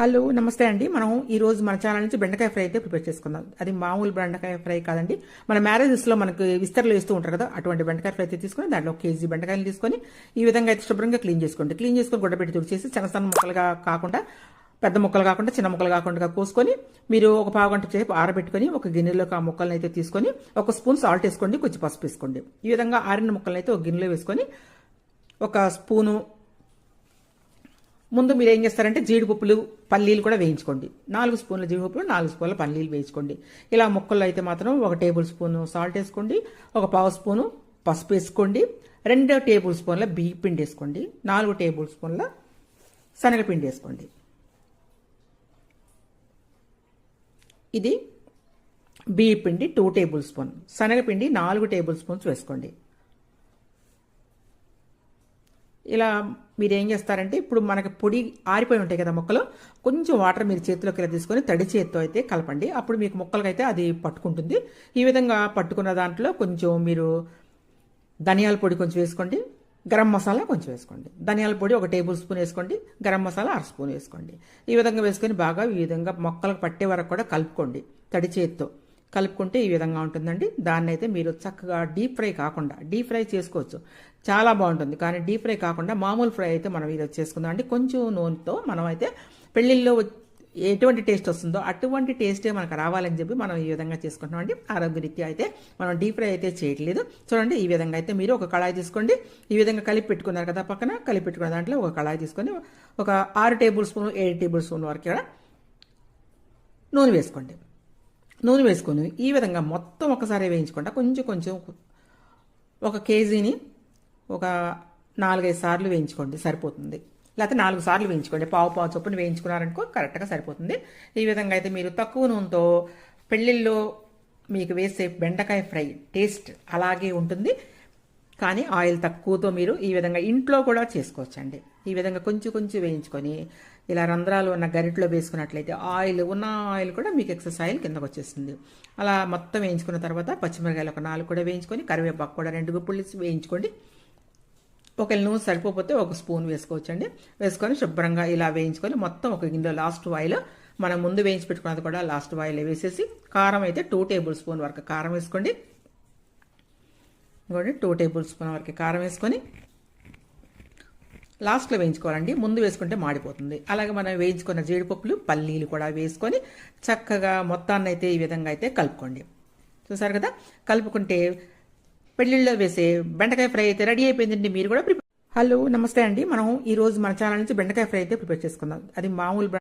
Hello నమస్తే అండి. మనం ఈ రోజు మన ఛానల్ నుంచి బెండకాయ ఫ్రై అయితే ప్రిపేర్ చేసుకుందాం. అది మామూలు బెండకాయ ఫ్రై కాదండి. మన మ్యారేజెస్లో మనకు విస్తరలు వేస్తూ ఉంటారు కదా, అటువంటి బెండకాయ ఫ్రై అయితే తీసుకొని దాంట్లో 1 కేజీ బెండకాయలు తీసుకొని ఈ విధంగా అయితే శుభ్రంగా క్లీన్ చేసుకోండి. క్లీన్ చేసుకొని గుడ్డపెట్టి తుడిచేసి సన్న ముక్కలుగా కాకుండా, పెద్ద ముక్కలు కాకుండా, చిన్న ముక్కలు కాకుండా కోసుకొని మీరు ఒక పావు గంట సేపు ఆరబెట్టుకొని ఒక గిన్నెలోకి ఆ ముక్కలను అయితే తీసుకొని 1 స్పూన్ సాల్ట్ వేసుకోండి, కొంచెం పసుపు వేసుకోండి. ఈ విధంగా ఆరిన ముక్కలను అయితే ఒక గిన్నెలో వేసుకొని 1 స్పూను ముందు మీరు ఏం చేస్తారంటే జీడిపప్పులు, పల్లీలు కూడా వేయించుకోండి. 4 స్పూన్ల జీడిపప్పులు, 4 స్పూన్ల పల్లీలు వేయించుకోండి. ఇలా ముక్కల్లో అయితే మాత్రం 1 టేబుల్ స్పూను సాల్ట్ వేసుకోండి, 1 పావు స్పూను పసుపు వేసుకోండి, 2 టేబుల్ స్పూన్ల బియ్యం పిండి వేసుకోండి, 4 టేబుల్ స్పూన్ల శనగపిండి వేసుకోండి. ఇది బియ్యం పిండి 2 టేబుల్ స్పూన్, శనగపిండి 4 టేబుల్ స్పూన్స్ వేసుకోండి. ఇలా మీరు ఏం చేస్తారంటే ఇప్పుడు మనకి పొడి ఆరిపోయి ఉంటాయి కదా ముక్కలు, కొంచెం వాటర్ మీరు చేతిలోకి ఇలా తీసుకొని తడి చేతితో అయితే కలపండి. అప్పుడు మీకు ముక్కలకైతే అది పట్టుకుంటుంది. ఈ విధంగా పట్టుకున్న దాంట్లో కొంచెం మీరు ధనియాల పొడి కొంచెం వేసుకోండి, గరం మసాలా కొంచెం వేసుకోండి. ధనియాల పొడి 1 టేబుల్ స్పూన్ వేసుకోండి, గరం మసాలా 1/2 స్పూన్ వేసుకోండి. ఈ విధంగా వేసుకొని బాగా ఈ విధంగా మొక్కలకు పట్టే వరకు కూడా కలుపుకోండి. తడి చేతితో కలుపుకుంటే ఈ విధంగా ఉంటుందండి. దాన్ని అయితే మీరు చక్కగా డీప్ ఫ్రై కాకుండా, డీప్ ఫ్రై చేసుకోవచ్చు, చాలా బాగుంటుంది. కానీ డీప్ ఫ్రై కాకుండా మామూలు ఫ్రై అయితే మనం ఇది చేసుకుందాం అండి. కొంచెం నూనెతో మనం అయితే పెళ్లిళ్ళలో ఎటువంటి టేస్ట్ వస్తుందో అటువంటి టేస్టే మనకు రావాలని చెప్పి మనం ఈ విధంగా చేసుకుంటున్నాం అండి. ఆరోగ్యరీత్యా అయితే మనం డీప్ ఫ్రై అయితే చేయట్లేదు. చూడండి, ఈ విధంగా అయితే మీరు ఒక కళాయి తీసుకోండి. ఈ విధంగా కలిపి పెట్టుకున్నారు కదా, పక్కన కలిపి పెట్టుకున్న దాంట్లో ఒక కళాయి తీసుకొని ఒక 6 టేబుల్ స్పూన్ 7 టేబుల్ స్పూన్ వరకు కూడా నూనె వేసుకోండి. నూనె వేసుకొని ఈ విధంగా మొత్తం ఒకసారి వేయించుకుంటా కొంచెం కొంచెం 1 కేజీని ఒక 4-5 సార్లు వేయించుకోండి, సరిపోతుంది. లేకపోతే 4 సార్లు వేయించుకోండి. పావు చొప్పున వేయించుకున్నారనుకో కరెక్ట్గా సరిపోతుంది. ఈ విధంగా అయితే మీరు తక్కువ నూనెతో పెళ్ళిళ్ళలో మీకు వేసే బెండకాయ ఫ్రై టేస్ట్ అలాగే ఉంటుంది. కానీ ఆయిల్ తక్కువతో మీరు ఈ విధంగా ఇంట్లో కూడా చేసుకోవచ్చండి. ఈ విధంగా కొంచెం కొంచెం వేయించుకొని ఇలా రంధ్రాలు ఉన్న గరిటలో వేసుకున్నట్లయితే ఆయిల్ కూడా మీకు ఎక్సెస్ ఆయిల్ కిందకు వచ్చేస్తుంది. అలా మొత్తం వేయించుకున్న తర్వాత పచ్చిమిరకాయలు ఒక 4 కూడా వేయించుకొని, కరివేపాకు కూడా 2 గుప్పులు వేయించుకోండి. ఒకవేళ నూనె సరిపోతే 1 స్పూన్ వేసుకోవచ్చండి. వేసుకొని శుభ్రంగా ఇలా వేయించుకొని మొత్తం ఒక గిన్నెలో లాస్ట్ ఆయిల్ మనం ముందు వేయించి పెట్టుకున్నది కూడా లాస్ట్ ఆయిల్ వేసేసి, కారం అయితే 2 టేబుల్ స్పూన్ వరకు కారం వేసుకోండి. ఇంకోటి 2 టేబుల్ స్పూన్ వరకు కారం వేసుకొని లాస్ట్లో వేయించుకోవాలండి, ముందు వేసుకుంటే మాడిపోతుంది. అలాగే మనం వేయించుకున్న జీడిపప్పులు, పల్లీలు కూడా వేసుకొని చక్కగా మొత్తాన్ని అయితే ఈ విధంగా అయితే కలుపుకోండి. చూసారు కదా, కలుపుకుంటే పెళ్ళిళ్ళలో వేసే బెండకాయ ఫ్రై అయితే రెడీ అయిపోయిందండి. మీరు కూడా హలో నమస్తే అండి. మనం ఈ రోజు మన ఛానల్ నుంచి బెండకాయ ఫ్రై అయితే ప్రిపేర్ చేసుకుందాం. అది మామూలు